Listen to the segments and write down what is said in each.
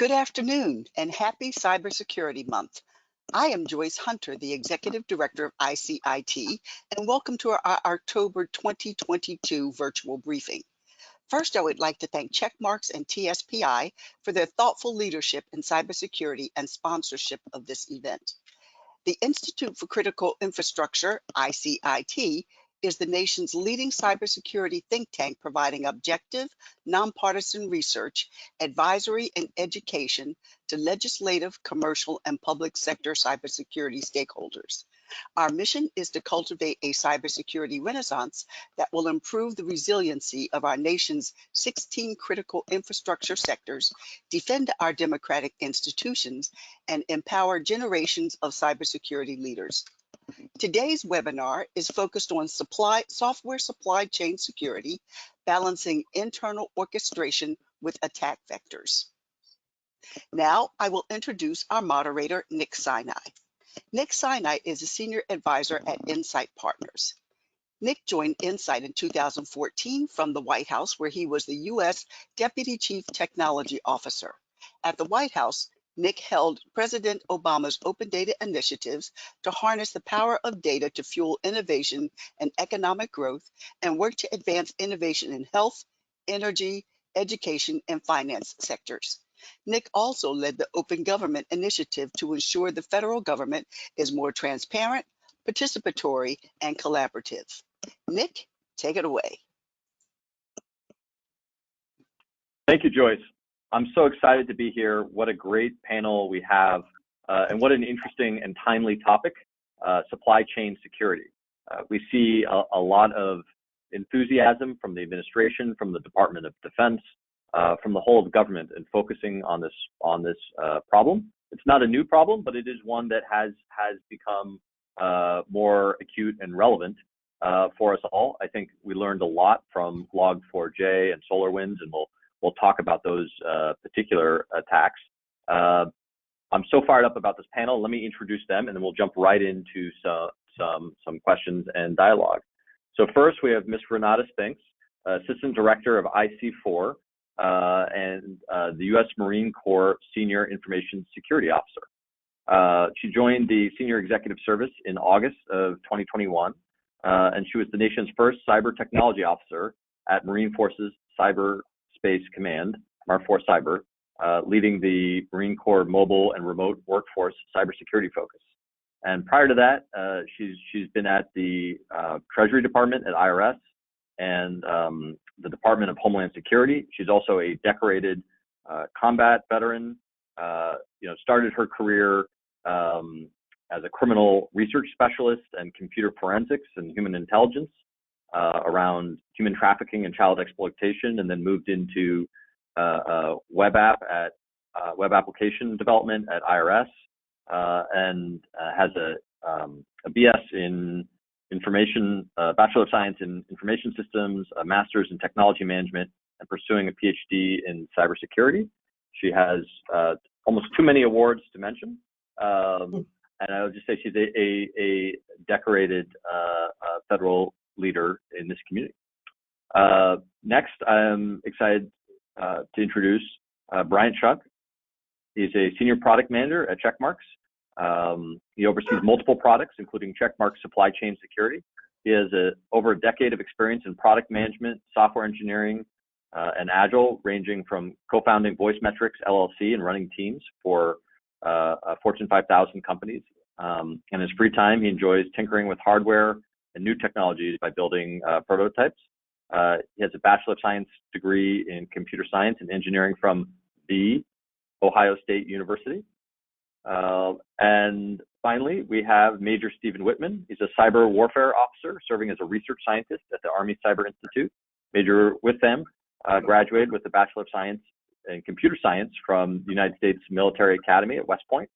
Good afternoon and happy Cybersecurity Month. I am Joyce Hunter, the Executive Director of ICIT, and welcome to our October 2022 virtual briefing. First, I would like to thank Checkmarks and TSPI for their thoughtful leadership in cybersecurity and sponsorship of this event. The Institute for Critical Infrastructure, ICIT, is the nation's leading cybersecurity think tank providing objective, nonpartisan research, advisory, and education to legislative, commercial, and public sector cybersecurity stakeholders. Our mission is to cultivate a cybersecurity renaissance that will improve the resiliency of our nation's 16 critical infrastructure sectors, defend our democratic institutions, and empower generations of cybersecurity leaders. Today's webinar is focused on software supply chain security, balancing internal orchestration with attack vectors. Now I will introduce our moderator, Nick Sinai. Nick Sinai is a senior advisor at Insight Partners. Nick joined Insight in 2014 from the White House, where he was the U.S. Deputy Chief Technology Officer. At the White House, Nick held President Obama's open data initiatives to harness the power of data to fuel innovation and economic growth, and work to advance innovation in health, energy, education, and finance sectors. Nick also led the Open Government Initiative to ensure the federal government is more transparent, participatory, and collaborative. Nick, take it away. Thank you, Joyce. I'm so excited to be here. What a great panel we have, and what an interesting and timely topic, supply chain security. We see a lot of enthusiasm from the administration, from the Department of Defense, from the whole of government, and focusing on this problem. It's not a new problem, but it is one that has become more acute and relevant for us all. I think we learned a lot from Log4j and SolarWinds, and we'll talk about those particular attacks. I'm so fired up about this panel. Let me introduce them, and then we'll jump right into some questions and dialogue. So first, we have Ms. Renata Spinks, Assistant Director of IC4 and the U.S. Marine Corps Senior Information Security Officer. She joined the Senior Executive Service in August of 2021, and she was the nation's first cyber technology officer at Marine Forces Cyber Space Command, MAR4 Cyber, leading the Marine Corps mobile and remote workforce cybersecurity focus. And prior to that, she's been at the Treasury Department at IRS and the Department of Homeland Security. She's also a decorated combat veteran. Started her career as a criminal research specialist and computer forensics and human intelligence around human trafficking and child exploitation, and then moved into web application development at IRS, and has a BS in Bachelor of Science in Information Systems, a Master's in Technology Management, and pursuing a PhD in cybersecurity. She has almost too many awards to mention, and I would just say she's a decorated federal leader in this community. Next, I'm excited to introduce Bryant Shuck. He's a senior product manager at Checkmarks. He oversees multiple products, including Checkmarks Supply Chain Security. He has over a decade of experience in product management, software engineering, and Agile, ranging from co-founding VoiceMetrics LLC and running teams for Fortune 5000 companies. In his free time, he enjoys tinkering with hardware and new technologies by building prototypes. He has a Bachelor of Science degree in Computer Science and Engineering from the Ohio State University. And finally, we have Major Stephen Whitman. He's a cyber warfare officer serving as a research scientist at the Army Cyber Institute. Major with them graduated with a Bachelor of Science in Computer Science from the United States Military Academy at West Point,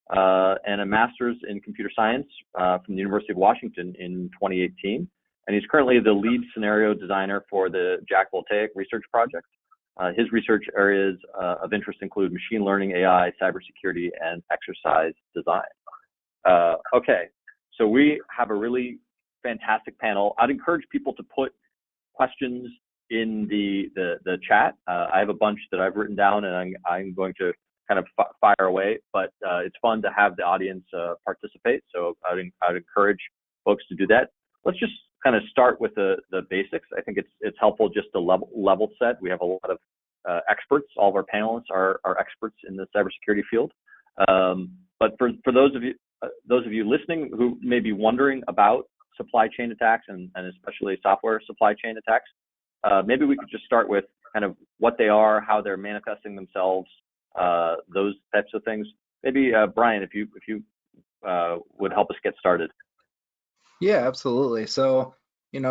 and a Master's in Computer Science from the University of Washington in 2018. And he's currently the lead scenario designer for the Jack Voltaic Research Project. His research areas of interest include machine learning, AI, cybersecurity, and exercise design. Okay, so we have a really fantastic panel. I'd encourage people to put questions in the chat. I have a bunch that I've written down, and I'm going to kind of fire away, but it's fun to have the audience participate. So I'd encourage folks to do that. Let's just kind of start with the basics. I think it's helpful just to level set. We have a lot of experts. All of our panelists are experts in the cybersecurity field. But for those of you listening who may be wondering about supply chain attacks and especially software supply chain attacks, maybe we could just start with kind of what they are, how they're manifesting themselves, those types of things. Maybe Brian, if you would help us get started. Yeah, absolutely. So,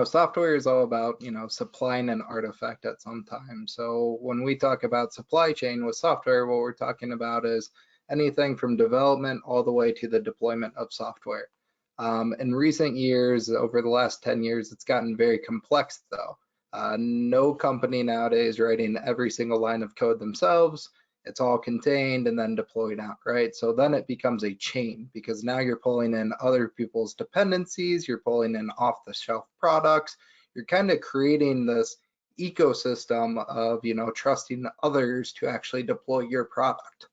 software is all about, supplying an artifact at some time. So when we talk about supply chain with software, what we're talking about is anything from development all the way to the deployment of software. In recent years, over the last 10 years, it's gotten very complex though. No company nowadays writing every single line of code themselves. It's all contained and then deployed out, right? So then it becomes a chain because now you're pulling in other people's dependencies, you're pulling in off-the-shelf products, you're kind of creating this ecosystem of, trusting others to actually deploy your product.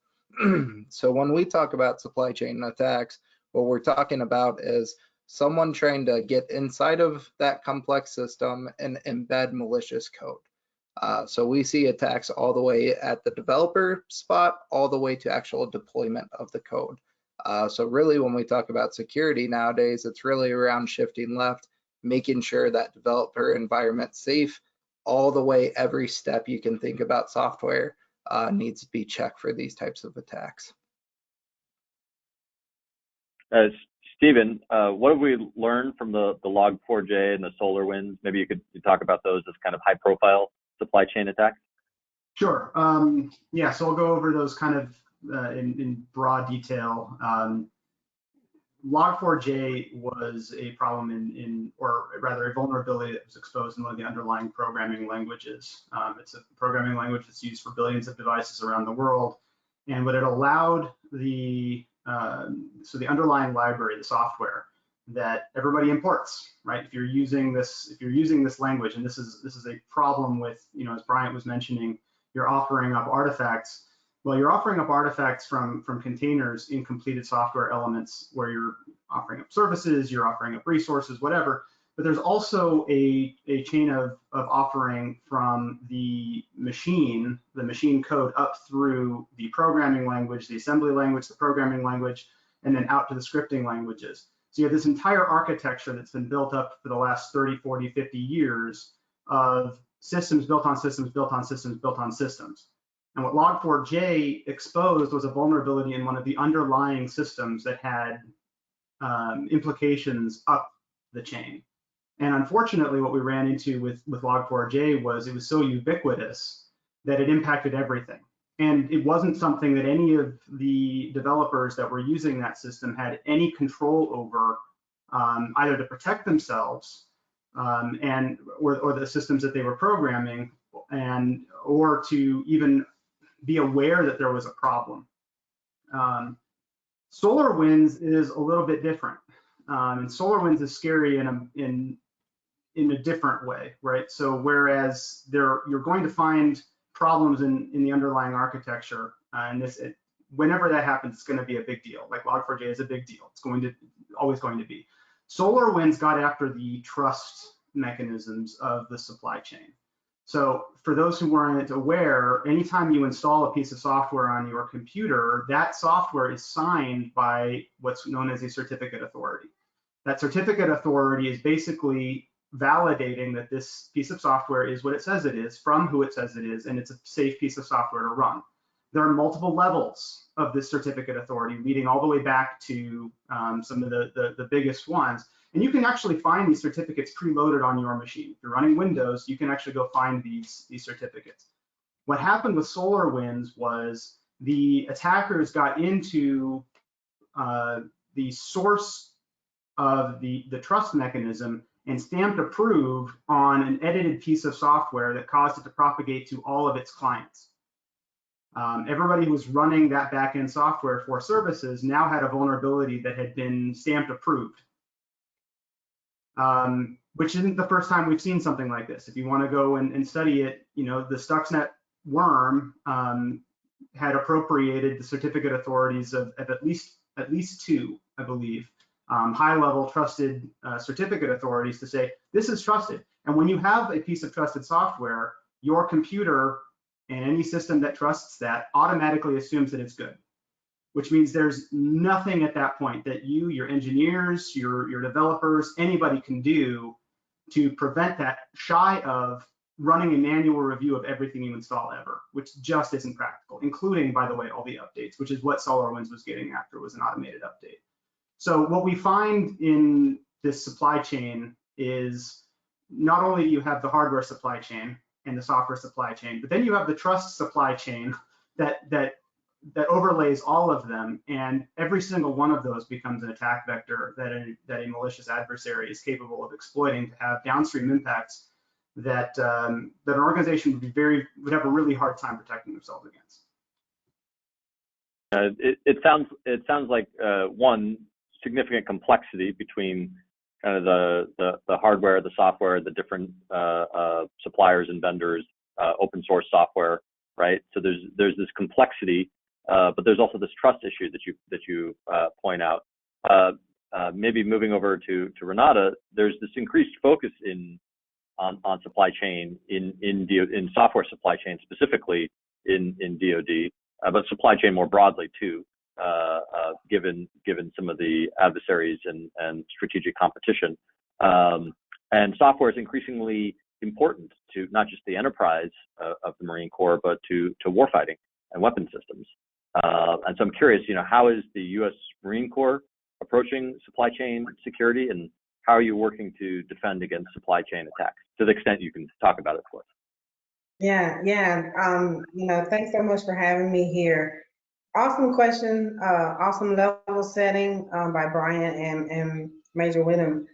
So when we talk about supply chain attacks, what we're talking about is someone trying to get inside of that complex system and embed malicious code. So we see attacks all the way at the developer spot, all the way to actual deployment of the code. So really when we talk about security nowadays, it's really around shifting left, making sure that developer environment's safe, all the way every step you can think about software needs to be checked for these types of attacks. Stephen, what have we learned from the Log4j and the SolarWinds? Maybe you could talk about those as kind of high profile supply chain attacks. Sure. Yeah, so I'll go over those kind of in broad detail. Log4j was a problem or rather a vulnerability that was exposed in one of the underlying programming languages. It's a programming language that's used for billions of devices around the world. And what it allowed so the underlying library, the software that everybody imports, right? If you're using this language, and this is a problem with, as Bryant was mentioning, you're offering up artifacts. Well, you're offering up artifacts from containers in completed software elements where you're offering up services, you're offering up resources, whatever. But there's also a chain of offering from the machine code up through the programming language, the assembly language, the programming language, and then out to the scripting languages. So you have this entire architecture that's been built up for the last 30, 40, 50 years of systems built on systems, built on systems, built on systems. And what Log4j exposed was a vulnerability in one of the underlying systems that had implications up the chain. And unfortunately, what we ran into with Log4j was it was so ubiquitous that it impacted everything. And it wasn't something that any of the developers that were using that system had any control over, either to protect themselves or the systems that they were programming, or to even be aware that there was a problem. SolarWinds is a little bit different, and SolarWinds is scary in a different way, right? So whereas you're going to find problems in the underlying architecture, and whenever that happens, it's going to be a big deal. Like Log4j is a big deal. It's always going to be. SolarWinds got after the trust mechanisms of the supply chain. So for those who weren't aware, anytime you install a piece of software on your computer, that software is signed by what's known as a certificate authority. That certificate authority is basically validating that this piece of software is what it says it is, from who it says it is, and it's a safe piece of software to run. There are multiple levels of this certificate authority, leading all the way back to some of the biggest ones. And you can actually find these certificates preloaded on your machine. If you're running Windows, you can actually go find these certificates. What happened with SolarWinds was the attackers got into the source of the trust mechanism and stamped approve on an edited piece of software that caused it to propagate to all of its clients. Everybody who was running that backend software for services now had a vulnerability that had been stamped approved, which isn't the first time we've seen something like this. If you want to go and study it, the Stuxnet worm had appropriated the certificate authorities of at least two, I believe, high-level trusted certificate authorities to say, this is trusted. And when you have a piece of trusted software, your computer and any system that trusts that automatically assumes that it's good, which means there's nothing at that point that you, your engineers, your developers, anybody can do to prevent that, shy of running a manual review of everything you install ever, which just isn't practical, including, by the way, all the updates, which is what SolarWinds was getting after, was an automated update. So what we find in this supply chain is not only you have the hardware supply chain and the software supply chain, but then you have the trust supply chain that overlays all of them, and every single one of those becomes an attack vector that a malicious adversary is capable of exploiting to have downstream impacts that an organization would have a really hard time protecting themselves against. It sounds like one, significant complexity between kind of the hardware, the software, the different suppliers and vendors, open source software, right? So there's this complexity, but there's also this trust issue that you point out. Maybe moving over to Renata, there's this increased focus on supply chain in software supply chain, specifically in DoD, but supply chain more broadly too, given some of the adversaries and strategic competition. And software is increasingly important to not just the enterprise of the Marine Corps, but to warfighting and weapon systems. And so I'm curious, how is the U.S. Marine Corps approaching supply chain security, and how are you working to defend against supply chain attacks, to the extent you can talk about it, of course? Yeah. Thanks so much for having me here. Awesome question, awesome level setting by Brian and Major Wyndham.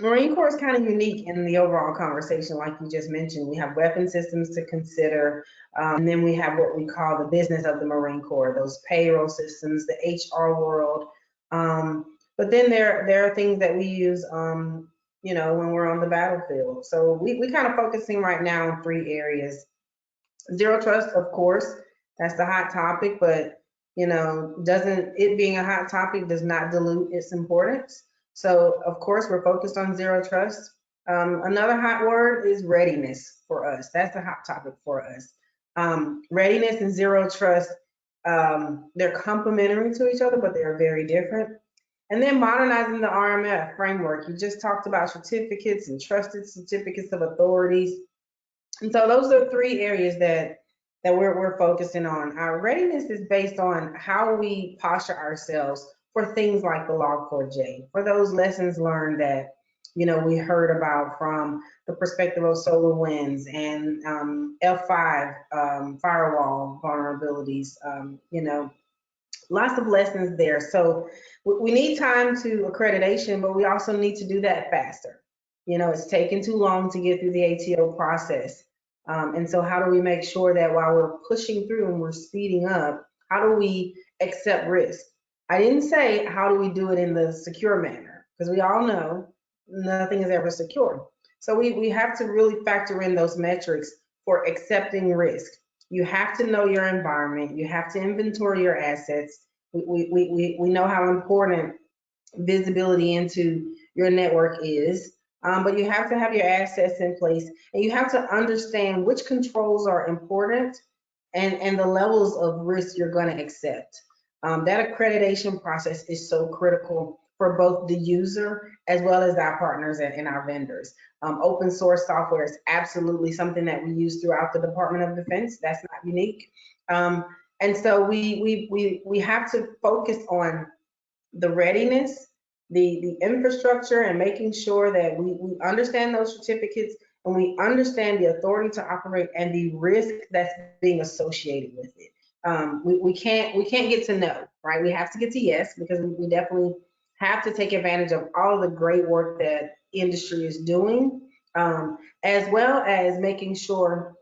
Marine Corps is kind of unique in the overall conversation, like you just mentioned. We have weapon systems to consider, and then we have what we call the business of the Marine Corps, those payroll systems, the HR world. But then there are things that we use, when we're on the battlefield. So we kind of focusing right now on three areas. Zero trust, of course, that's the hot topic, but it being a hot topic does not dilute its importance. So of course we're focused on zero trust. Another hot word is readiness for us. That's a hot topic for us. Readiness and zero trust, they're complementary to each other, but they're very different. And then modernizing the RMF framework. You just talked about certificates and trusted certificates of authorities. And so those are three areas that we're focusing on. Our readiness is based on how we posture ourselves for things like the Log4j, for those lessons learned that we heard about from the perspective of SolarWinds and F5 firewall vulnerabilities. Lots of lessons there. So we need time to accreditation, but we also need to do that faster. It's taken too long to get through the ATO process. And so how do we make sure that while we're pushing through and we're speeding up, how do we accept risk? I didn't say how do we do it in the secure manner, because we all know nothing is ever secure. So we have to really factor in those metrics for accepting risk. You have to know your environment. You have to inventory your assets. We know how important visibility into your network is, but you have to have your assets in place, and you have to understand which controls are important and the levels of risk you're going to accept. That accreditation process is so critical for both the user as well as our partners and our vendors. Open source software is absolutely something that we use throughout the Department of Defense. That's not unique. And so we have to focus on the readiness, the infrastructure, and making sure that we understand those certificates and we understand the authority to operate and the risk that's being associated with it. We can't get to no, right? We have to get to yes, because we definitely have to take advantage of all of the great work that industry is doing, as well as making sure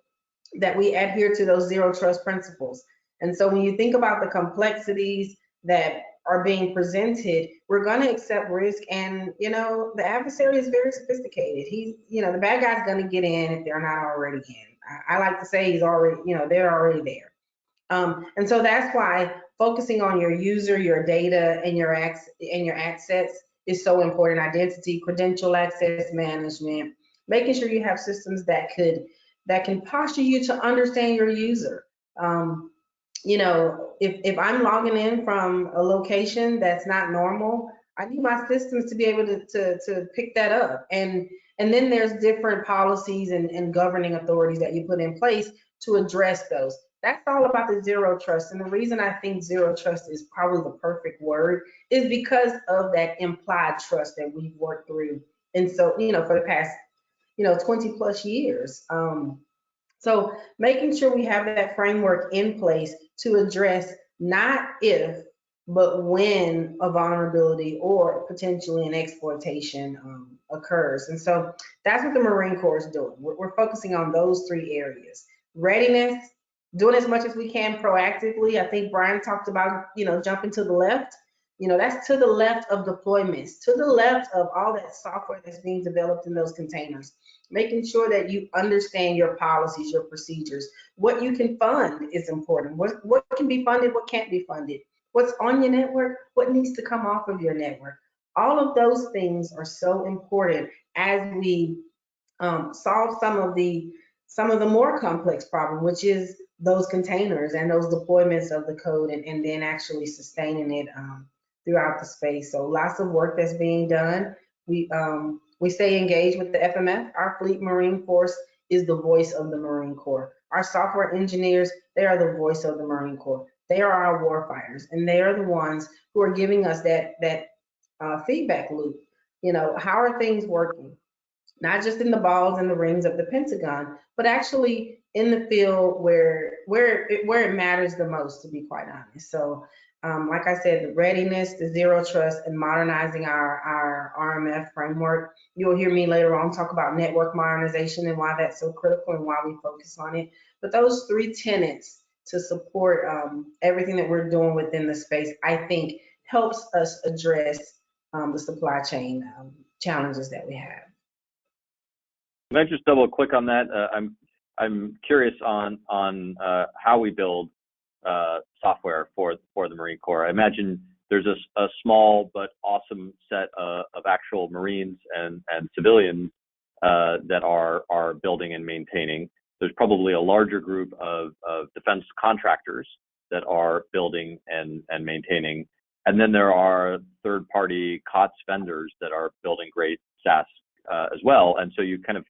that we adhere to those zero trust principles. And so when you think about the complexities that are being presented, we're going to accept risk. And, you know, the adversary is very sophisticated. You know, the bad guy's going to get in if they're not already in. I like to say he's already, you know, they're already there. And so that's why focusing on your user, your data, and your assets is so important. Identity, credential access management, making sure you have systems that can posture you to understand your user. You know, if I'm logging in from a location that's not normal, I need my systems to be able to pick that up. And then there's different policies and governing authorities that you put in place to address those. That's all about the zero trust. And the reason I think zero trust is probably the perfect word is because of that implied trust that we've worked through. And so, you know, for the past, you know, 20 plus years. So making sure we have that framework in place to address not if, but when a vulnerability or potentially an exploitation occurs. And so that's what the Marine Corps is doing. We're focusing on those three areas: readiness, doing as much as we can proactively. I think Brian talked about, you know, jumping to the left. You know, that's to the left of deployments, to the left of all that software that's being developed in those containers. Making sure that you understand your policies, your procedures. What you can fund is important. What can be funded, what can't be funded. What's on your network, what needs to come off of your network. All of those things are so important as we solve some of the more complex problem, which is those containers and those deployments of the code, and then actually sustaining it throughout the space. So lots of work that's being done. We stay engaged with the FMF. Our Fleet Marine Force is the voice of the Marine Corps. Our software engineers, they are the voice of the Marine Corps. They are our warfighters, and they are the ones who are giving us that feedback loop. You know, how are things working? Not just in the balls and the rings of the Pentagon, but actually in the field where it matters the most, to be quite honest. So like I said, the readiness, the zero trust, and modernizing our RMF framework. You'll hear me later on talk about network modernization and why that's so critical and why we focus on it. But those three tenets to support everything that we're doing within the space, I think helps us address the supply chain challenges that we have. Can I just double click on that? I'm curious on how we build software for the Marine Corps. I imagine there's a small but awesome set of actual Marines and civilians that are building and maintaining. There's probably a larger group of defense contractors that are building and maintaining. And then there are third-party COTS vendors that are building great SaaS as well. And so you kind of,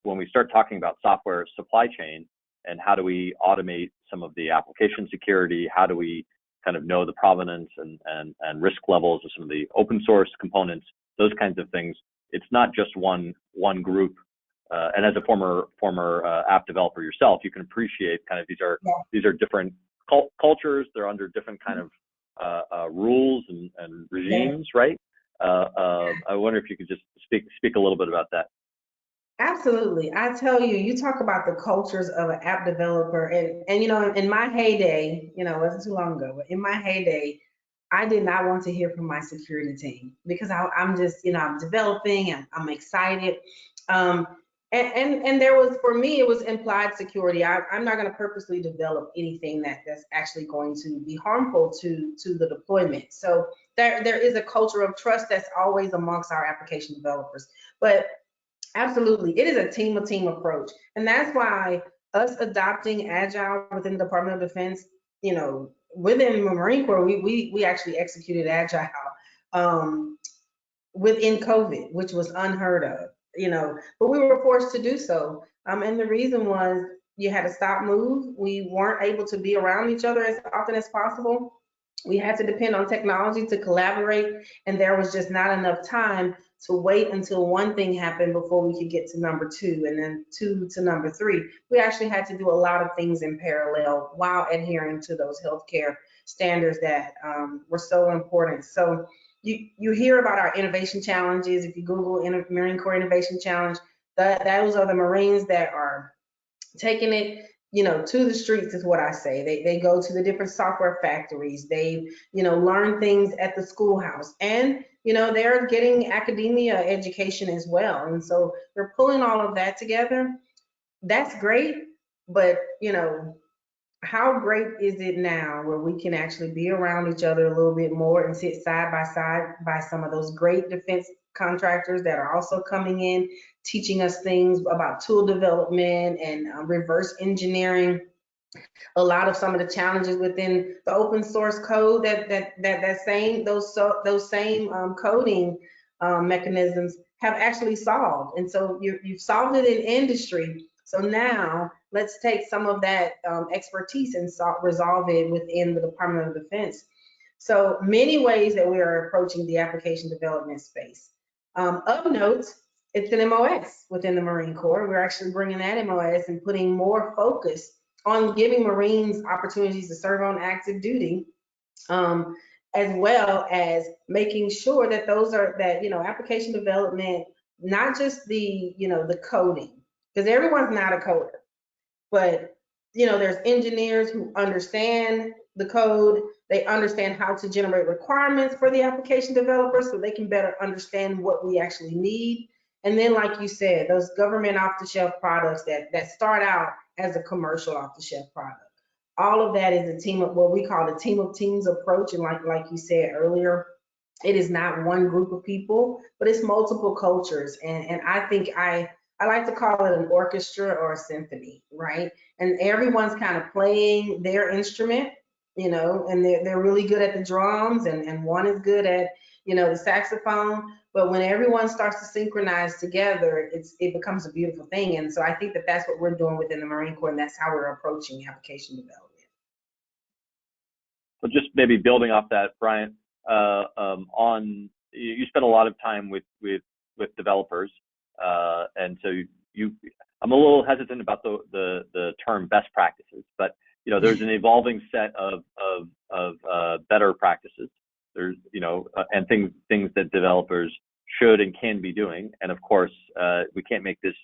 when we start talking about software supply chain and how do we automate some of the application security, how do we kind of know the provenance and risk levels of some of the open source components, those kinds of things, it's not just one group. And as a former app developer yourself, you can appreciate kind of these are different cultures. They're under different kind of rules and regimes, right? I wonder if you could just speak a little bit about that. Absolutely. I tell you, you talk about the cultures of an app developer, and you know, in my heyday, you know, it wasn't too long ago, but in my heyday, I did not want to hear from my security team because I'm just, you know, I'm developing and I'm excited. And there was, for me, it was implied security. I'm not going to purposely develop anything that's actually going to be harmful to the deployment. So there is a culture of trust that's always amongst our application developers. But absolutely, it is a team approach. And that's why us adopting Agile within the Department of Defense, you know, within the Marine Corps, we actually executed Agile within COVID, which was unheard of, you know, but we were forced to do so. And the reason was you had to stop move. We weren't able to be around each other as often as possible. We had to depend on technology to collaborate, and there was just not enough time to wait until one thing happened before we could get to number two, and then two to number three. We actually had to do a lot of things in parallel while adhering to those healthcare standards that were so important. So you hear about our innovation challenges. If you Google Marine Corps Innovation Challenge, those are the Marines that are taking it to the streets is what I say. They go to the different software factories. They, learn things at the schoolhouse, and, they're getting academia education as well. And so they're pulling all of that together. That's great, but, how great is it now where we can actually be around each other a little bit more and sit side by some of those great defense contractors that are also coming in, teaching us things about tool development and reverse engineering a lot of some of the challenges within the open source code those same coding mechanisms have actually solved. And so you've solved it in industry. So now let's take some of that expertise and resolve it within the Department of Defense. So many ways that we are approaching the application development space. Of note, it's an MOS within the Marine Corps. We're actually bringing that MOS and putting more focus on giving Marines opportunities to serve on active duty, as well as making sure that application development, not just the coding, because everyone's not a coder, but there's engineers who understand the code. They understand how to generate requirements for the application developers so they can better understand what we actually need. And then, like you said, those government off-the-shelf products that start out as a commercial off-the-shelf product. All of that is a team of what we call the team of teams approach. And like you said earlier, it is not one group of people, but it's multiple cultures. And I think I like to call it an orchestra or a symphony, right? And everyone's kind of playing their instrument, and they're really good at the drums, and one is good at, the saxophone. But when everyone starts to synchronize together, it becomes a beautiful thing. And so I think that that's what we're doing within the Marine Corps, and that's how we're approaching application development. So just maybe building off that, Brian, you spend a lot of time with developers, and so I'm a little hesitant about the term best practices, but there's an evolving set of better practices. There's and things that developers should and can be doing, and of course we can't make this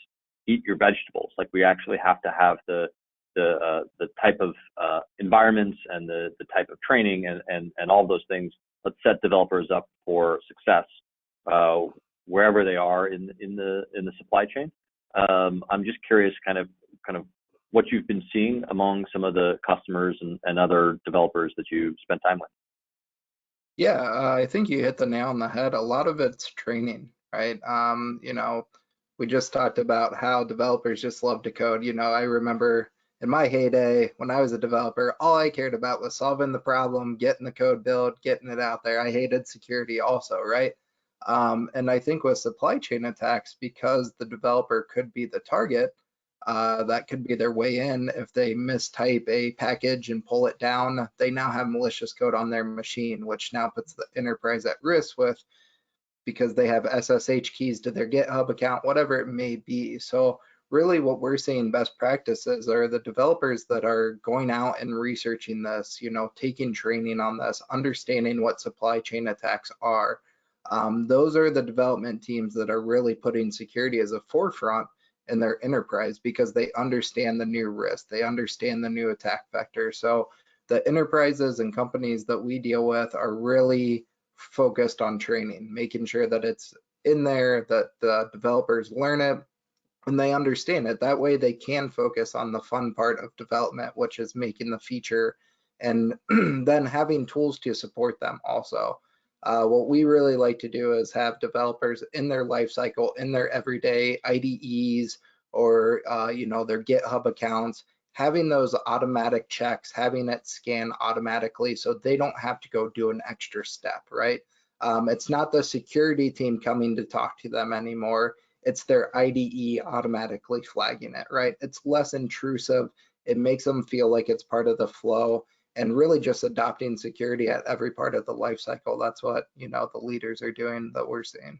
eat your vegetables. Like, we actually have to have the type of environments and the type of training and all those things. Let's set developers up for success wherever they are in the supply chain. I'm just curious, kind of what you've been seeing among some of the customers and other developers that you've spent time with. Yeah, I think you hit the nail on the head. A lot of it's training, right? We just talked about how developers just love to code. I remember in my heyday, when I was a developer, all I cared about was solving the problem, getting the code built, getting it out there. I hated security also, right? And I think with supply chain attacks, because the developer could be the target, that could be their way in. If they mistype a package and pull it down, they now have malicious code on their machine, which now puts the enterprise at risk because they have SSH keys to their GitHub account, whatever it may be. So really what we're seeing best practices are the developers that are going out and researching this, taking training on this, understanding what supply chain attacks are. Those are the development teams that are really putting security as a forefront in their enterprise, because they understand the new risk, they understand the new attack vector. So the enterprises and companies that we deal with are really focused on training, making sure that it's in there, that the developers learn it and they understand it. That way they can focus on the fun part of development, which is making the feature, and then having tools to support them also. What we really like to do is have developers in their life cycle, in their everyday IDEs or their GitHub accounts, having those automatic checks, having it scan automatically so they don't have to go do an extra step, right? It's not the security team coming to talk to them anymore. It's their IDE automatically flagging it, right? It's less intrusive. It makes them feel like it's part of the flow, and really just adopting security at every part of the life cycle. That's what the leaders are doing that we're seeing.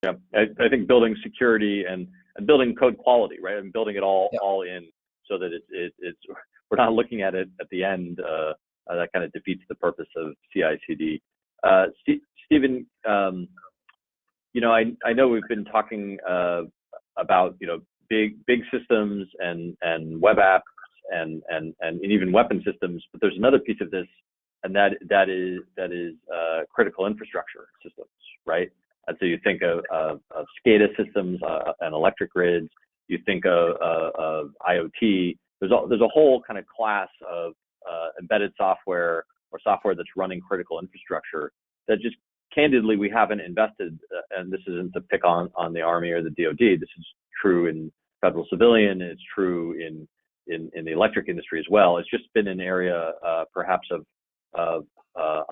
Yeah, I think building security and building code quality, right, and building it all in so that it's we're not looking at it at the end. That kind of defeats the purpose of CICD. Stephen, I know we've been talking about big systems and web apps and even weapon systems. But there's another piece of this, and that is critical infrastructure systems, right? And so you think of SCADA systems and electric grids. You think of IoT. There's a whole kind of class of embedded software or software that's running critical infrastructure that just candidly we haven't invested. And this isn't to pick on the Army or the DoD. This is true in federal civilian. It's true in the electric industry as well. It's just been an area perhaps of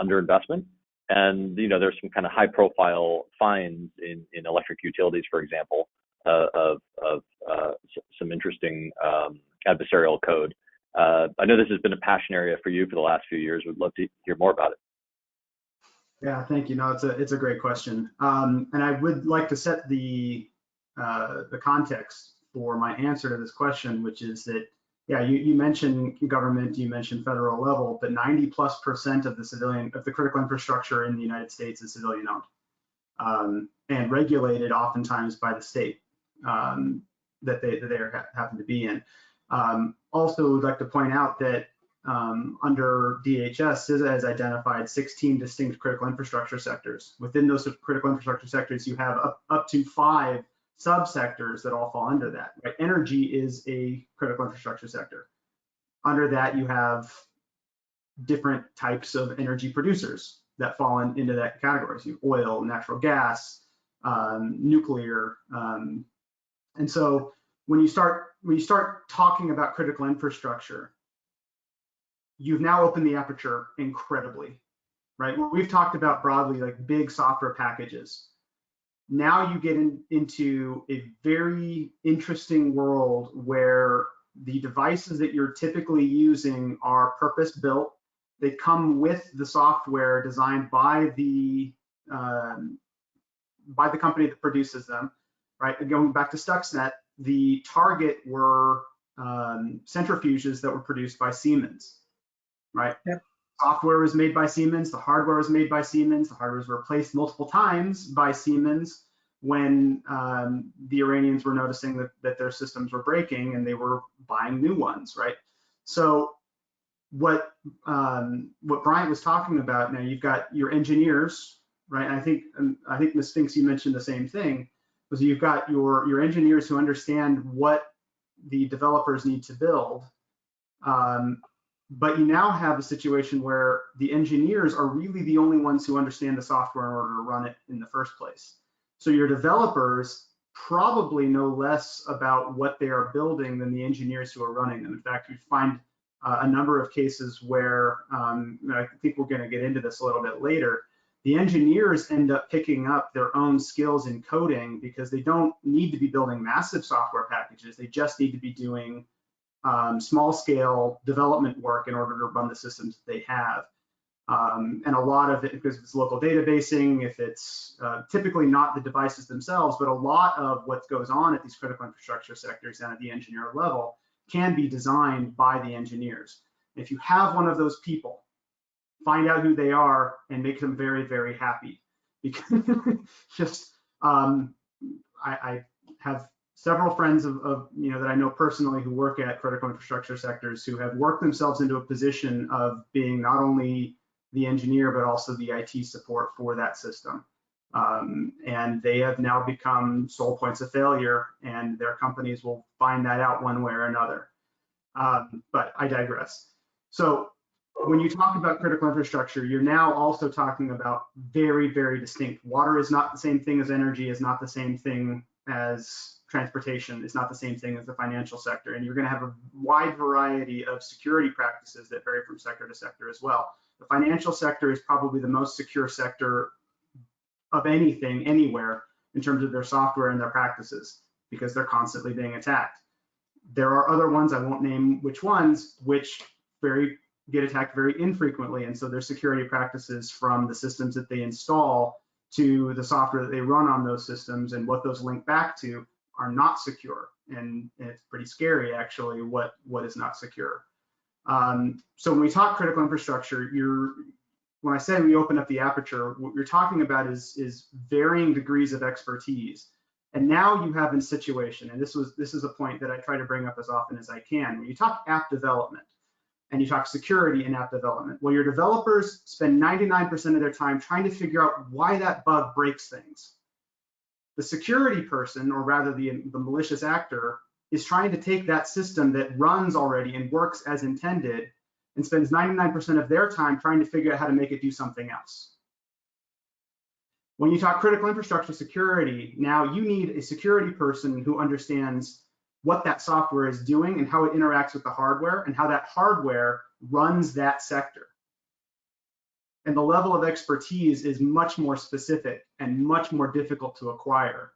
underinvestment. And there's some kind of high-profile fines in electric utilities, for example, of some interesting adversarial code. I know this has been a passion area for you for the last few years. We'd love to hear more about it. Yeah, thank you. No, it's a great question, and I would like to set the context for my answer to this question, which is that, yeah, you mentioned government, you mentioned federal level, but 90+% of the critical infrastructure in the United States is civilian owned and regulated oftentimes by the state that they happen to be in. Also, would like to point out that under DHS, CISA has identified 16 distinct critical infrastructure sectors. Within those critical infrastructure sectors, you have up to 5 subsectors that all fall under that. Right? Energy is a critical infrastructure sector. Under that, you have different types of energy producers that fall into that category. So you have oil, natural gas, nuclear, and so when you start talking about critical infrastructure, you've now opened the aperture incredibly, right? We've talked about broadly like big software packages. Now you get into a very interesting world where the devices that you're typically using are purpose-built. They come with the software designed by the company that produces them, right? And going back to Stuxnet, the target were centrifuges that were produced by Siemens, right? Yep. Software was made by Siemens, the hardware was made by Siemens, the hardware was replaced multiple times by Siemens when the Iranians were noticing that their systems were breaking and they were buying new ones, right? So what Bryant was talking about, now you've got your engineers, right? And I think Ms. Spinks, you mentioned the same thing, was you've got your engineers who understand what the developers need to build. But you now have a situation where the engineers are really the only ones who understand the software in order to run it in the first place. So your developers probably know less about what they are building than the engineers who are running them. In fact, we find a number of cases where, I think we're going to get into this a little bit later, the engineers end up picking up their own skills in coding because they don't need to be building massive software packages. They just need to be doing small scale development work in order to run the systems that they have. And a lot of it, because it's local databasing, if it's typically not the devices themselves, but a lot of what goes on at these critical infrastructure sectors and at the engineer level can be designed by the engineers. If you have one of those people, find out who they are and make them very, very happy. Because just, I have several friends of that I know personally who work at critical infrastructure sectors who have worked themselves into a position of being not only the engineer, but also the IT support for that system. And they have now become sole points of failure, and their companies will find that out one way or another. But I digress. So when you talk about critical infrastructure, you're now also talking about very, very distinct. Water is not the same thing as energy, is not the same thing as transportation, is not the same thing as the financial sector. And you're going to have a wide variety of security practices that vary from sector to sector as well. The financial sector is probably the most secure sector of anything, anywhere, in terms of their software and their practices, because they're constantly being attacked. There are other ones, I won't name which ones, which get attacked very infrequently. And so their security practices, from the systems that they install to the software that they run on those systems and what those link back to, are not secure. And it's pretty scary, actually, what is not secure. So when we talk critical infrastructure, when I say we open up the aperture, what you're talking about is varying degrees of expertise. And now you have a situation, and this is a point that I try to bring up as often as I can. When you talk app development and you talk security in app development, well, your developers spend 99% of their time trying to figure out why that bug breaks things. The security person, or rather the malicious actor, is trying to take that system that runs already and works as intended and spends 99% of their time trying to figure out how to make it do something else. When you talk critical infrastructure security, now you need a security person who understands what that software is doing and how it interacts with the hardware and how that hardware runs that sector. And the level of expertise is much more specific and much more difficult to acquire.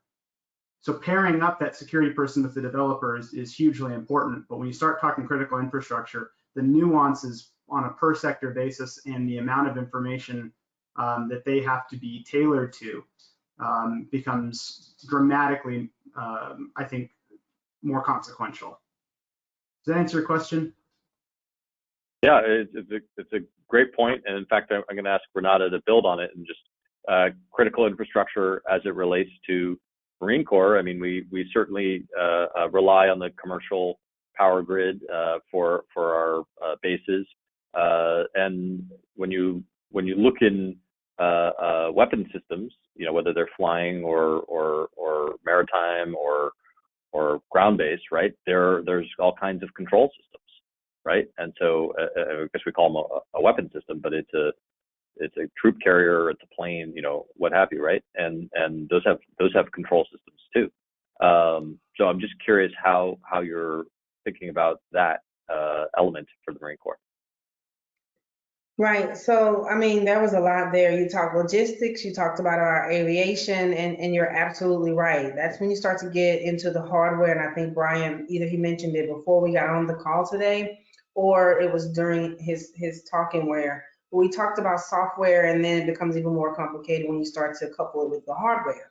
So pairing up that security person with the developers is hugely important. But when you start talking critical infrastructure, the nuances on a per sector basis and the amount of information that they have to be tailored to becomes dramatically, I think, more consequential. Does that answer your question? Yeah, it's a great point. And in fact, I'm going to ask Renata to build on it and just critical infrastructure as it relates to Marine Corps. I mean, we certainly rely on the commercial power grid for our bases. And when you look in weapon systems, you know, whether they're flying or maritime or ground-based, right? There's all kinds of control systems, right? And so I guess we call them a weapon system, but it's a troop carrier, it's a plane, you know, what have you, right? And those have control systems too. So I'm just curious how you're thinking about that element for the Marine Corps. Right. So, I mean, there was a lot there. You talked logistics, you talked about our aviation, and you're absolutely right. That's when you start to get into the hardware. And I think Brian, either he mentioned it before we got on the call today, or it was during his talking where we talked about software, and then it becomes even more complicated when you start to couple it with the hardware.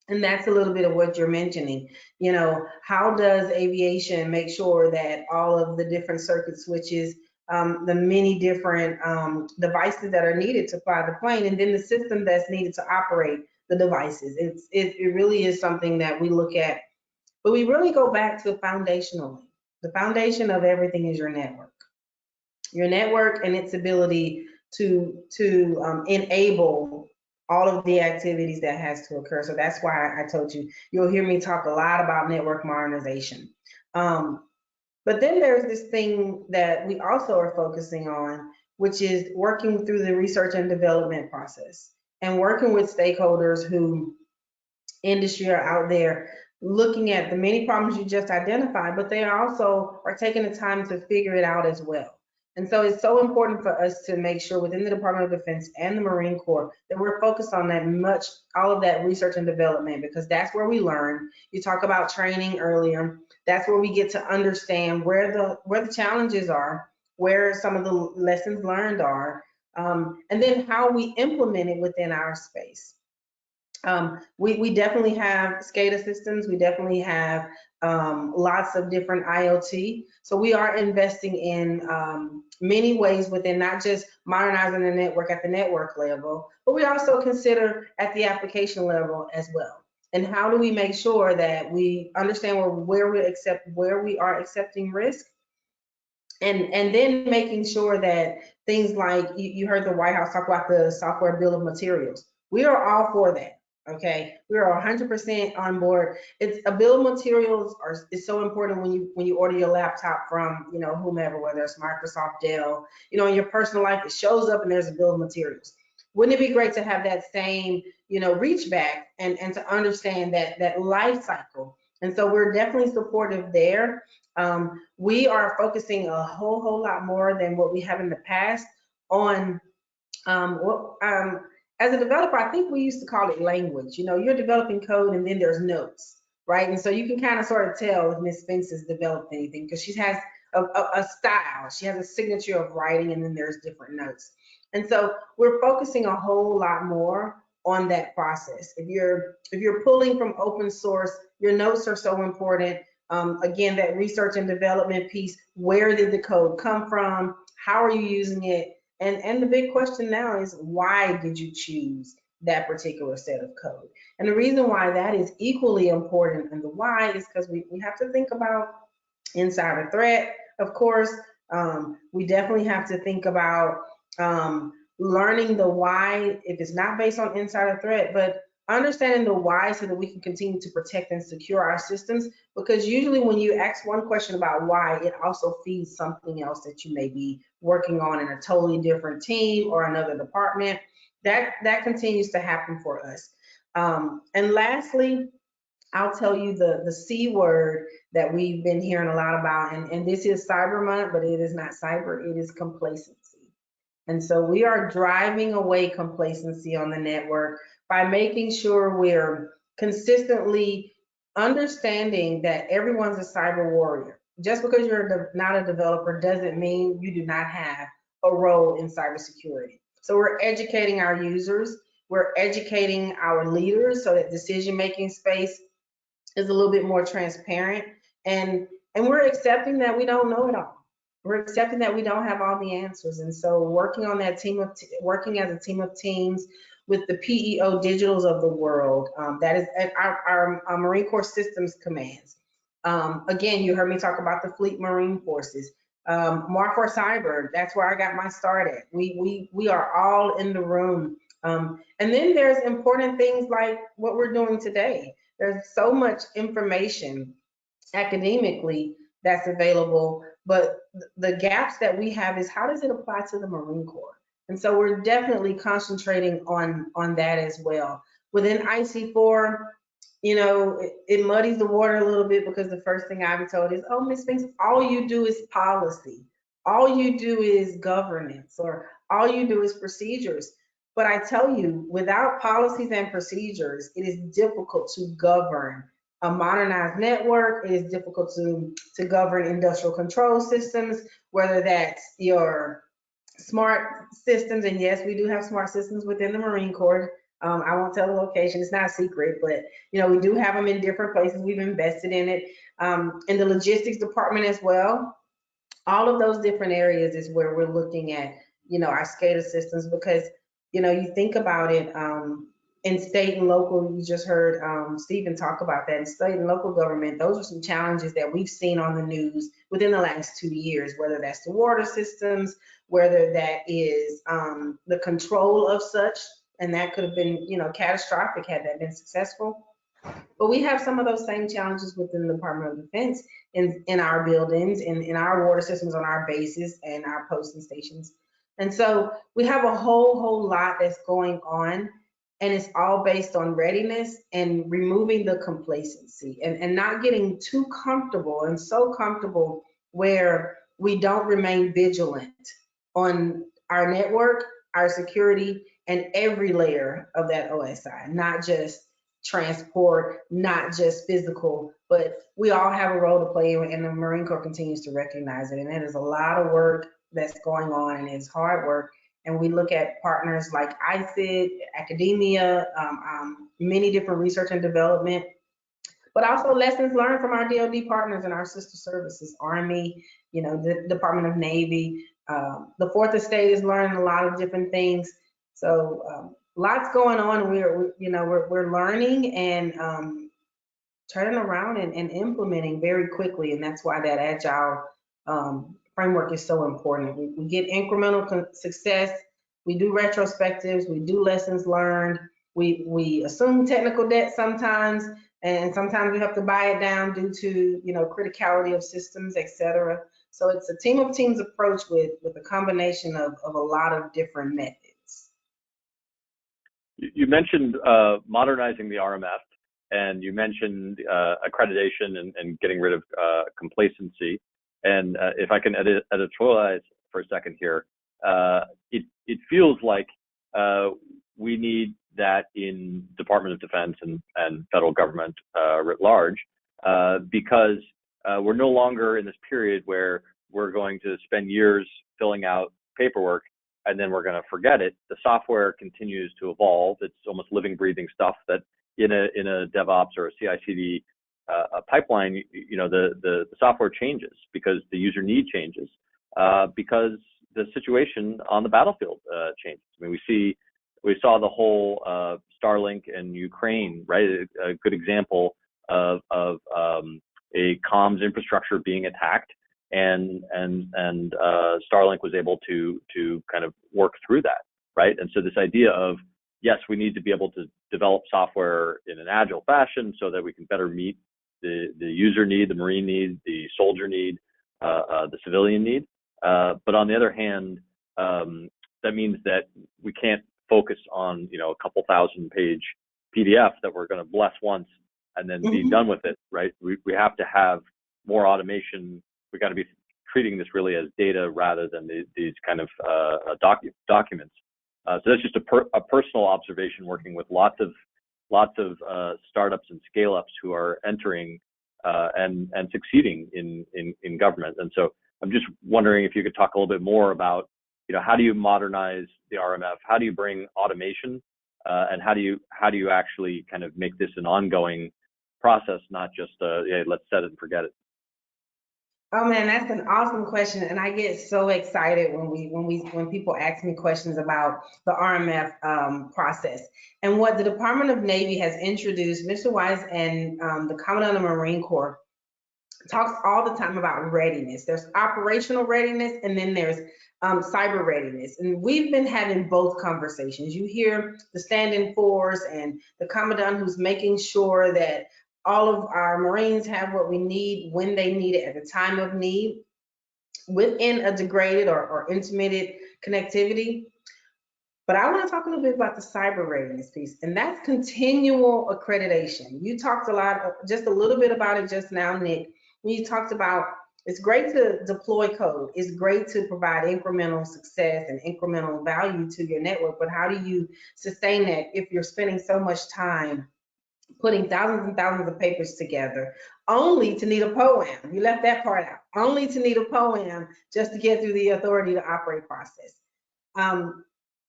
And that's a little bit of what you're mentioning. You know, how does aviation make sure that all of the different circuit switches, the many different devices that are needed to fly the plane, and then the system that's needed to operate the devices. It really is something that we look at, but we really go back to foundationally. The foundation of everything is your network. Your network and its ability to enable all of the activities that has to occur. So that's why I told you, you'll hear me talk a lot about network modernization. But then there's this thing that we also are focusing on, which is working through the research and development process and working with stakeholders who industry are out there looking at the many problems you just identified, but they also are taking the time to figure it out as well. And so it's so important for us to make sure within the Department of Defense and the Marine Corps that we're focused on all of that research and development, because that's where we learn. You talk about training earlier. That's where we get to understand where the challenges are, where some of the lessons learned are, and then how we implement it within our space. We definitely have SCADA systems. We definitely have lots of different IoT. So we are investing in many ways within not just modernizing the network at the network level, but we also consider at the application level as well. And how do we make sure that we understand where we are accepting risk, and then making sure that things like you heard the White House talk about the software bill of materials. We are all for that. Okay, we are 100% on board. It's a bill of materials is so important when you order your laptop from, you know, whomever, whether it's Microsoft, Dell, you know, in your personal life, it shows up and there's a bill of materials. Wouldn't it be great to have that same, you know, reach back and to understand that life cycle? And so we're definitely supportive there. We are focusing a whole lot more than what we have in the past on as a developer, I think we used to call it language. You know, you're developing code and then there's notes, right? And so you can kind of sort of tell if Ms. Spence has developed anything because she has a style. She has a signature of writing, and then there's different notes. And so we're focusing a whole lot more on that process. If you're pulling from open source, your notes are so important. Again, that research and development piece, where did the code come from? How are you using it? And the big question now is, why did you choose that particular set of code. And the reason why that is equally important and the why is because we have to think about insider threat, of course. We definitely have to think about learning the why if it's not based on insider threat, but understanding the why so that we can continue to protect and secure our systems. Because usually when you ask one question about why, it also feeds something else that you may be working on in a totally different team or another department. That continues to happen for us. And lastly, I'll tell you the C word that we've been hearing a lot about, and this is Cyber Month, but it is not cyber, it is complacency. And so we are driving away complacency on the network by making sure we're consistently understanding that everyone's a cyber warrior. Just because you're not a developer doesn't mean you do not have a role in cybersecurity. So we're educating our users, we're educating our leaders so that decision-making space is a little bit more transparent, and we're accepting that we don't know it all. We're accepting that we don't have all the answers, and so working on that working as a team of teams with the PEO digitals of the world, that is at our Marine Corps Systems Commands. Again, you heard me talk about the Fleet Marine Forces. Mar for Cyber, that's where I got my start at. We are all in the room. And then there's important things like what we're doing today. There's so much information academically that's available, but the gaps that we have is how does it apply to the Marine Corps? And so we're definitely concentrating on that as well. Within IC4, you know, it muddies the water a little bit because the first thing I've been told is, oh, Ms. Spinks, all you do is policy. All you do is governance, or all you do is procedures. But I tell you, without policies and procedures, it is difficult to govern a modernized network. It is difficult to govern industrial control systems, whether that's your smart systems. And yes, we do have smart systems within the Marine Corps. I won't tell the location, it's not a secret, but you know, we do have them in different places. We've invested in it. In the logistics department as well. All of those different areas is where we're looking at, you know, our SCADA systems, because, you know, you think about it, in state and local, you just heard Stephen talk about that. In state and local government, those are some challenges that we've seen on the news within the last 2 years, whether that's the water systems, whether that is the control of such, and that could have been, you know, catastrophic had that been successful. But we have some of those same challenges within the Department of Defense in our buildings, in our water systems on our bases and our posting stations. And so we have a whole lot that's going on, and it's all based on readiness and removing the complacency and not getting too comfortable and so comfortable where we don't remain vigilant on our network, our security, and every layer of that OSI, not just transport, not just physical, but we all have a role to play, and the Marine Corps continues to recognize it. And it is a lot of work that's going on, and it's hard work. And we look at partners like ICIT, academia, many different research and development, but also lessons learned from our DoD partners and our sister services, Army, you know, the Department of Navy. The Fourth Estate is learning a lot of different things. So lots going on. We're learning and turning around and implementing very quickly, and that's why that agile framework is so important. We get incremental success. We do retrospectives. We do lessons learned. We assume technical debt sometimes, and sometimes we have to buy it down due to, you know, criticality of systems, etc. So it's a team of teams approach with a combination of a lot of different methods. You mentioned modernizing the RMF, and you mentioned accreditation and getting rid of complacency. And if I can editorialize for a second here, it feels like we need that in Department of Defense and federal government writ large, because we're no longer in this period where we're going to spend years filling out paperwork and then we're going to forget it. The software continues to evolve. It's almost living, breathing stuff that in a DevOps or a CI/CD pipeline, you know, the software changes because the user need changes, because the situation on the battlefield changes. I mean, we see We saw the whole Starlink in Ukraine, right? A good example of a comms infrastructure being attacked, and Starlink was able to kind of work through that, right? And so this idea of, yes, we need to be able to develop software in an agile fashion so that we can better meet the user need, the marine need, the soldier need, the civilian need. But on the other hand, that means that we can't focus on, you know, a couple thousand page PDF that we're going to bless once and then be done with it, right? We have to have more automation. We got to be treating this really as data rather than these kind of documents. So that's just a personal observation, working with lots of startups and scale-ups who are entering and succeeding in government. And so I'm just wondering if you could talk a little bit more about, you know, how do you modernize the RMF? How do you bring automation? And how do you actually kind of make this an ongoing process, not just yeah, let's set it and forget it? Oh man, that's an awesome question, and I get so excited when people ask me questions about the RMF process. And what the Department of Navy has introduced, Mr. Wise and the Commandant of the Marine Corps talks all the time about readiness. There's operational readiness, and then there's cyber readiness. And we've been having both conversations. You hear the stand-in force and the Commandant who's making sure that all of our Marines have what we need when they need it at the time of need within a degraded or intermittent connectivity. But I want to talk a little bit about the cyber readiness piece, and that's continual accreditation. You talked just a little bit about it just now, Nick, when you talked about it's great to deploy code. It's great to provide incremental success and incremental value to your network, but how do you sustain that if you're spending so much time putting thousands and thousands of papers together, only to need a POAM? You left that part out. Only to need a POAM just to get through the authority to operate process.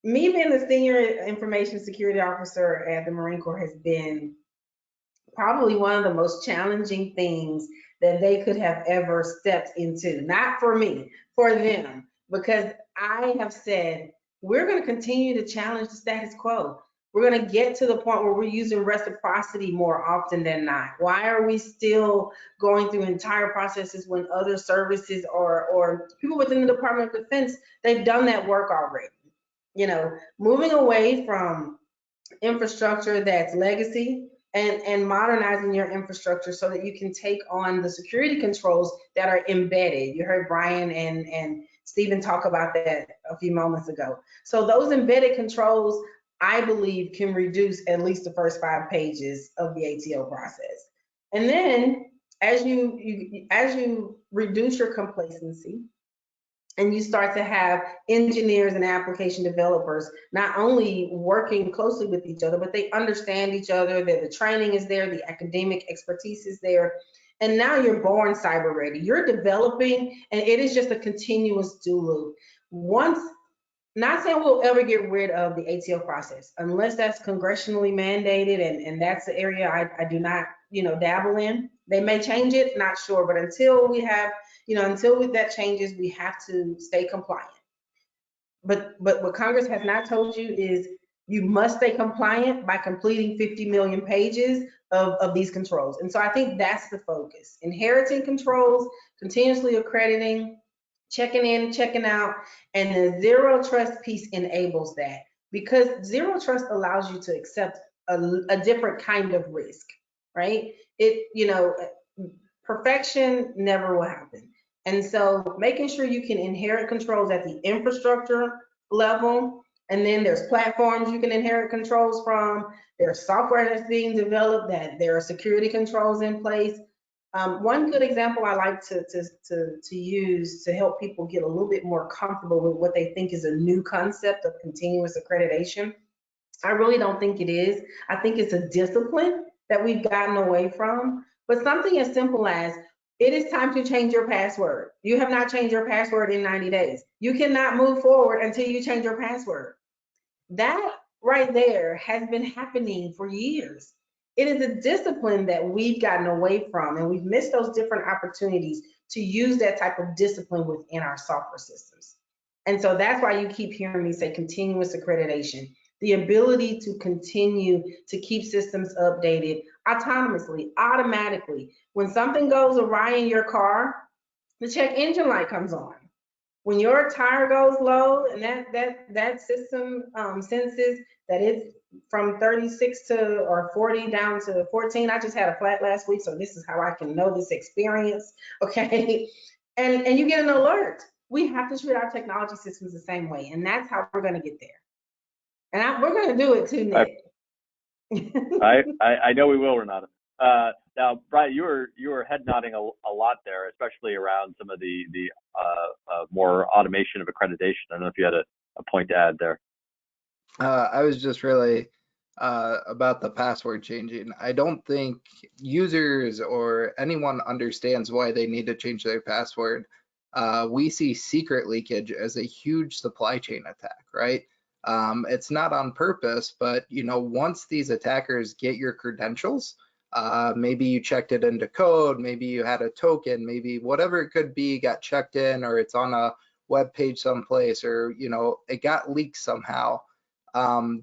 Me being the senior information security officer at the Marine Corps has been probably one of the most challenging things that they could have ever stepped into. Not for me, for them, because I have said, we're going to continue to challenge the status quo. We're going to get to the point where we're using reciprocity more often than not. Why are we still going through entire processes when other services or people within the Department of Defense, they've done that work already? You know, moving away from infrastructure that's legacy and modernizing your infrastructure so that you can take on the security controls that are embedded. You heard Brian and Stephen talk about that a few moments ago. So those embedded controls, I believe, can reduce at least the first 5 pages of the ATO process. And then as you reduce your complacency, and you start to have engineers and application developers not only working closely with each other, but they understand each other, that the training is there, the academic expertise is there, and now you're born cyber ready. You're developing, and it is just a continuous do loop. Once, not saying we'll ever get rid of the ATO process, unless that's congressionally mandated, and that's the area I do not, dabble in. They may change it, not sure, but until we have, until that changes, we have to stay compliant. But what Congress has not told you is you must stay compliant by completing 50 million pages of these controls. And so I think that's the focus. Inheriting controls, continuously accrediting, checking in, checking out, and the zero trust piece enables that, because zero trust allows you to accept a different kind of risk, right? Perfection never will happen. And so making sure you can inherit controls at the infrastructure level, and then there's platforms you can inherit controls from, there's software that's being developed, that there are security controls in place. One good example I like to use to help people get a little bit more comfortable with what they think is a new concept of continuous accreditation. I really don't think it is. I think it's a discipline that we've gotten away from. But something as simple as, it is time to change your password. You have not changed your password in 90 days. You cannot move forward until you change your password. That right there has been happening for years. It is a discipline that we've gotten away from, and we've missed those different opportunities to use that type of discipline within our software systems. And so that's why you keep hearing me say continuous accreditation. the ability to continue to keep systems updated autonomously, automatically. When something goes awry in your car, the check engine light comes on. When your tire goes low and that system senses that it's from 36 to or 40 down to 14. I just had a flat last week, so this is how I can know this experience. Okay, and you get an alert. We have to treat our technology systems the same way, and that's how we're going to get there. And we're going to do it too, Nick. I know we will, Renata. Now, Brian, you were head nodding a lot there, especially around some of the more automation of accreditation. I don't know if you had a point to add there. I was just really about the password changing. I don't think users or anyone understands why they need to change their password. We see secret leakage as a huge supply chain attack, right? It's not on purpose, but once these attackers get your credentials, maybe you checked it into code, maybe you had a token, maybe whatever it could be got checked in, or it's on a web page someplace, or it got leaked somehow.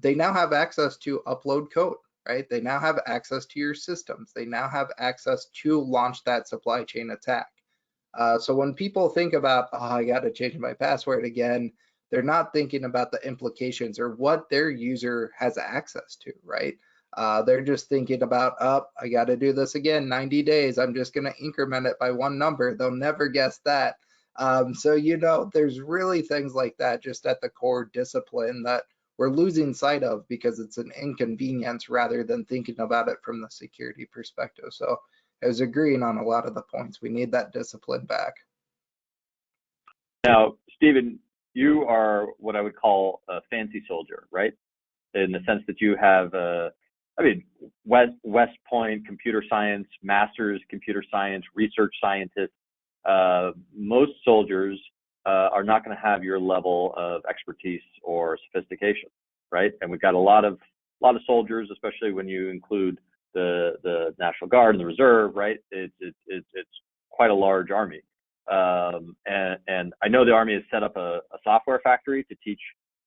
They now have access to upload code, right? They now have access to your systems. They now have access to launch that supply chain attack. So when people think about, oh, I got to change my password again, they're not thinking about the implications or what their user has access to, right? They're just thinking about, oh, I got to do this again, 90 days. I'm just going to increment it by one number. They'll never guess that. So, there's really things like that just at the core discipline that we're losing sight of because it's an inconvenience rather than thinking about it from the security perspective. So I was agreeing on a lot of the points. We need that discipline back. Now, Stephen, you are what I would call a fancy soldier, right? In the sense that you have, West Point computer science, master's computer science, research scientist. Most soldiers are not going to have your level of expertise or sophistication, right? And we've got a lot of soldiers, especially when you include the National Guard and the Reserve, right? It's quite a large army. And I know the Army has set up a software factory to teach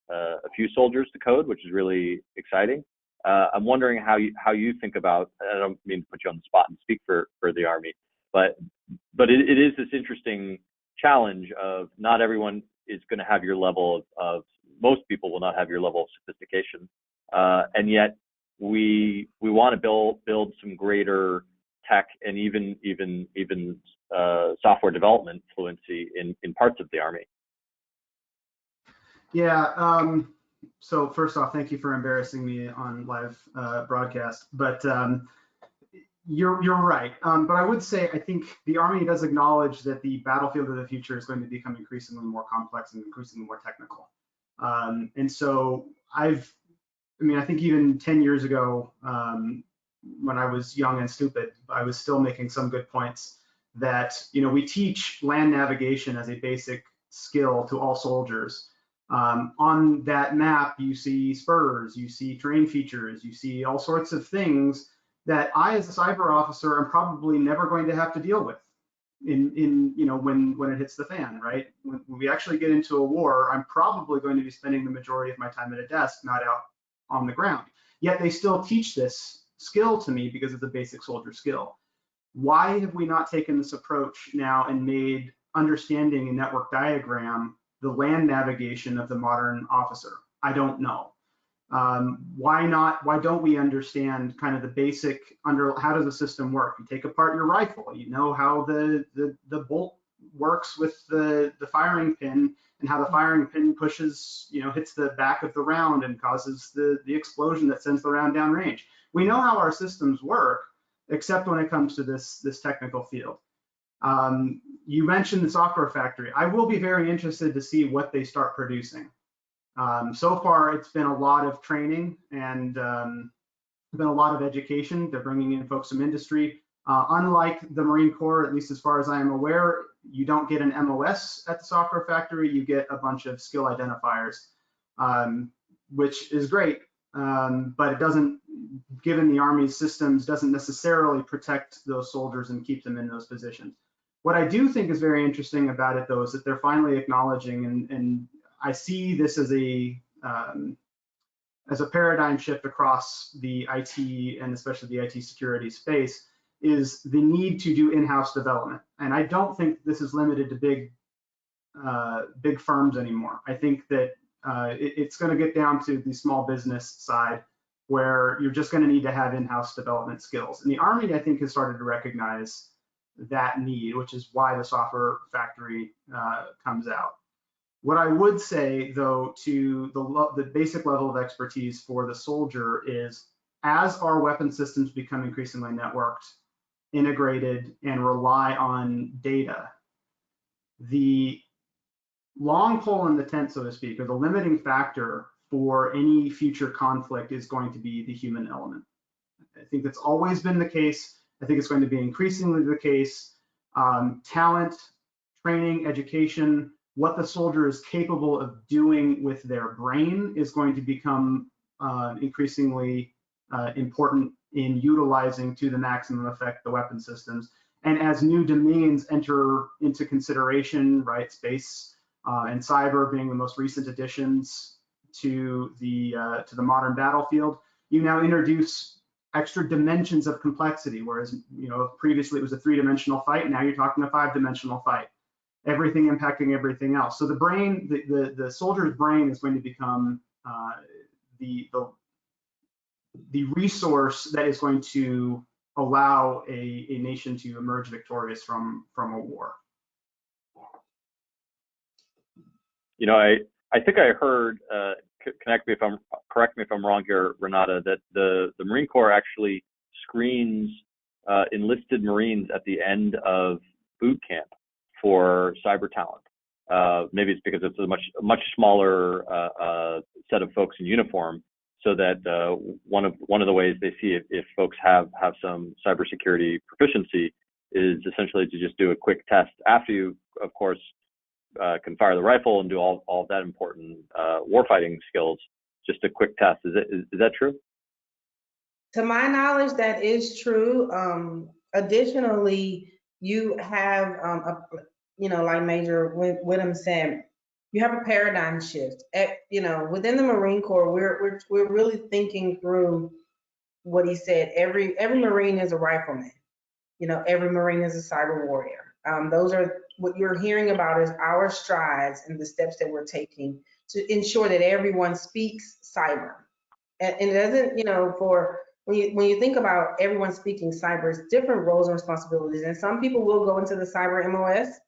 a few soldiers to code, which is really exciting. I'm wondering how you think about, I don't mean to put you on the spot and speak for the Army, but it is this interesting challenge of not everyone is going to have your level of most people will not have your level of sophistication, and yet we want to build some greater tech and even software development fluency in parts of the Army. Yeah. So first off, thank you for embarrassing me on live broadcast. But you're right. But I would say I think the Army does acknowledge that the battlefield of the future is going to become increasingly more complex and increasingly more technical. And so I think even 10 years ago, when I was young and stupid, I was still making some good points that, we teach land navigation as a basic skill to all soldiers. On that map, you see spurs, you see terrain features, you see all sorts of things that I, as a cyber officer, am probably never going to have to deal with when it hits the fan, right? When we actually get into a war, I'm probably going to be spending the majority of my time at a desk, not out on the ground. Yet they still teach this skill to me because it's a basic soldier skill. Why have we not taken this approach now and made understanding a network diagram the land navigation of the modern officer? I don't know. Why not? Why don't we understand kind of the basic how does the system work? You take apart your rifle, you know how the bolt works with the firing pin and how the firing pin pushes, hits the back of the round and causes the explosion that sends the round downrange. We know how our systems work, except when it comes to this technical field. You mentioned the software factory. I will be very interested to see what they start producing. So far, it's been a lot of training and been a lot of education. They're bringing in folks from industry. Unlike the Marine Corps, at least as far as I am aware, you don't get an MOS at the software factory. You get a bunch of skill identifiers, which is great, but it doesn't, given the Army's systems, doesn't necessarily protect those soldiers and keep them in those positions. What I do think is very interesting about it, though, is that they're finally acknowledging, and I see this as a as a paradigm shift across the IT and especially the IT security space is the need to do in-house development. And I don't think this is limited to big firms anymore. I think that it's going to get down to the small business side where you're just going to need to have in-house development skills. And the Army, I think, has started to recognize that need, which is why the software factory comes out. What I would say, though, to the basic level of expertise for the soldier is, as our weapon systems become increasingly networked, integrated, and rely on data, the long pole in the tent, so to speak, or the limiting factor for any future conflict is going to be the human element. I think that's always been the case. I think it's going to be increasingly the case. Talent, training, education, what the soldier is capable of doing with their brain is going to become increasingly important in utilizing to the maximum effect the weapon systems. And as new domains enter into consideration, right, space and cyber being the most recent additions to the modern battlefield, you now introduce extra dimensions of complexity. Whereas, you know, previously it was a 3-dimensional fight, now you're talking a 5-dimensional fight. Everything impacting everything else. So the brain, the soldier's brain is going to become the resource that is going to allow a nation to emerge victorious from a war. You know, I think I heard, correct me if I'm wrong here, Renata, that the Marine Corps actually screens enlisted Marines at the end of boot camp for cyber talent. Maybe it's because it's a much smaller set of folks in uniform, so that one of the ways they see if folks have some cybersecurity proficiency is essentially to just do a quick test after you, of course, can fire the rifle and do all of that important warfighting skills. Just a quick test. Is that true? To my knowledge, that is true. Additionally, you have you know, like Major Whittam said, you have a paradigm shift. You know, within the Marine Corps, we're really thinking through what he said. Every Marine is a rifleman. You know, every Marine is a cyber warrior. Those are what you're hearing about is our strides and the steps that we're taking to ensure that everyone speaks cyber. And it doesn't, you know, for when you think about everyone speaking cyber, it's different roles and responsibilities. And some people will go into the cyber MOS,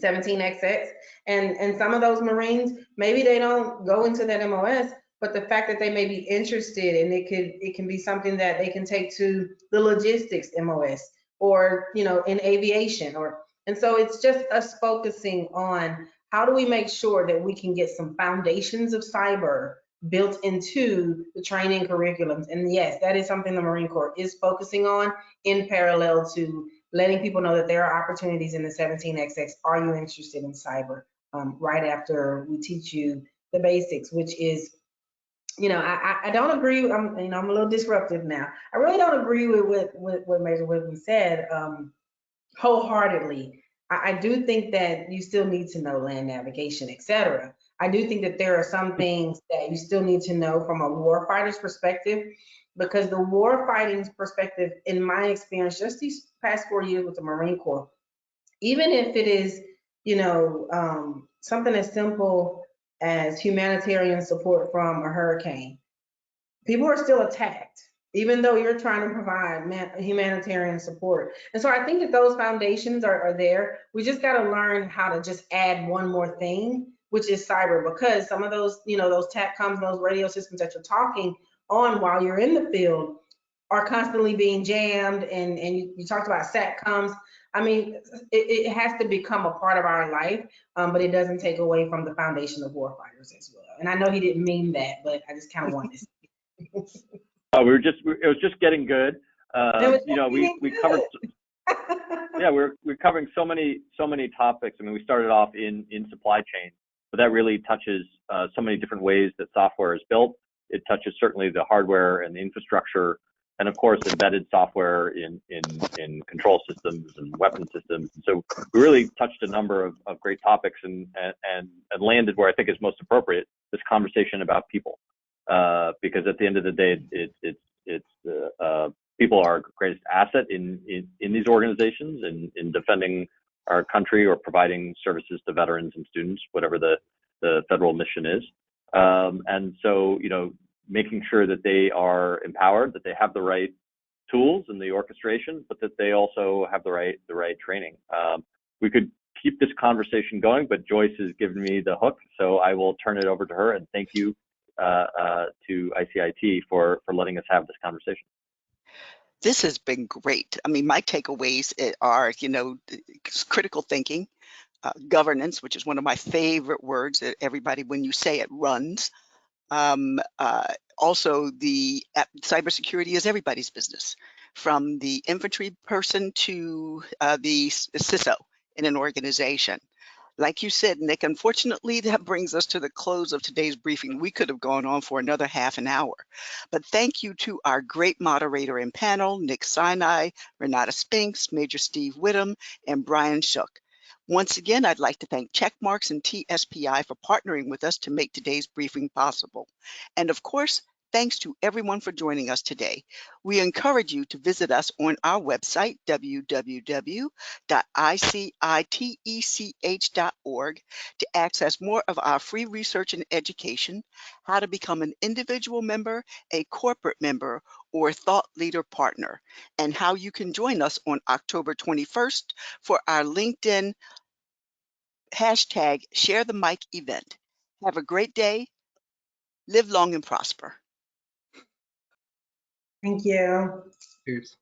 17XX, and some of those Marines, maybe they don't go into that MOS, but the fact that they may be interested, and it can be something that they can take to the logistics MOS, or, you know, in aviation, and so it's just us focusing on how do we make sure that we can get some foundations of cyber built into the training curriculums. And yes, that is something the Marine Corps is focusing on in parallel to letting people know that there are opportunities in the 17XX. Are you interested in cyber? Right after we teach you the basics, which is, you know, I don't agree. I'm a little disruptive now. I really don't agree with what Major Whitman said wholeheartedly. I do think that you still need to know land navigation, etc. I do think that there are some things that you still need to know from a warfighter's perspective, because the warfighting's perspective, in my experience, just these past 4 years with the Marine Corps, even if it is, you know, something as simple as humanitarian support from a hurricane, people are still attacked, even though you're trying to provide humanitarian support. And so I think that those foundations are there. We just got to learn how to just add one more thing, which is cyber, because some of those, you know, those TACCOMs, those radio systems that you're talking on while you're in the field are constantly being jammed. And you talked about SATCOMs. I mean, it has to become a part of our life, but it doesn't take away from the foundation of warfighters as well. And I know he didn't mean that, but I just kind of wanted to say. It was just getting good. You know, we covered. Yeah, we're covering so many topics. I mean, we started off in supply chain, but that really touches so many different ways that software is built. It touches certainly the hardware and the infrastructure, and of course embedded software in control systems and weapon systems. So we really touched a number of great topics and landed where I think is most appropriate, this conversation about people. because at the end of the day, people are our greatest asset in these organizations, in defending our country or providing services to veterans and students, whatever the federal mission is. And so, making sure that they are empowered, that they have the right tools and the orchestration, but that they also have the right training. We could keep this conversation going, but Joyce has given me the hook, so I will turn it over to her. And thank you to ICIT for letting us have this conversation. This has been great. I mean, my takeaways are, critical thinking, governance, which is one of my favorite words that everybody, when you say it, runs. Also, the cybersecurity is everybody's business, from the infantry person to the CISO in an organization. Like you said, Nick, unfortunately, that brings us to the close of today's briefing. We could have gone on for another half an hour, but thank you to our great moderator and panel, Nick Sinai, Renata Spinks, Major Steve Whittam, and Brian Shook. Once again, I'd like to thank Checkmarks and TSPI for partnering with us to make today's briefing possible. And of course, thanks to everyone for joining us today. We encourage you to visit us on our website, www.icitech.org, to access more of our free research and education, how to become an individual member, a corporate member, or thought leader partner, and how you can join us on October 21st for our LinkedIn #ShareTheMic event. Have a great day. Live long and prosper. Thank you. Cheers.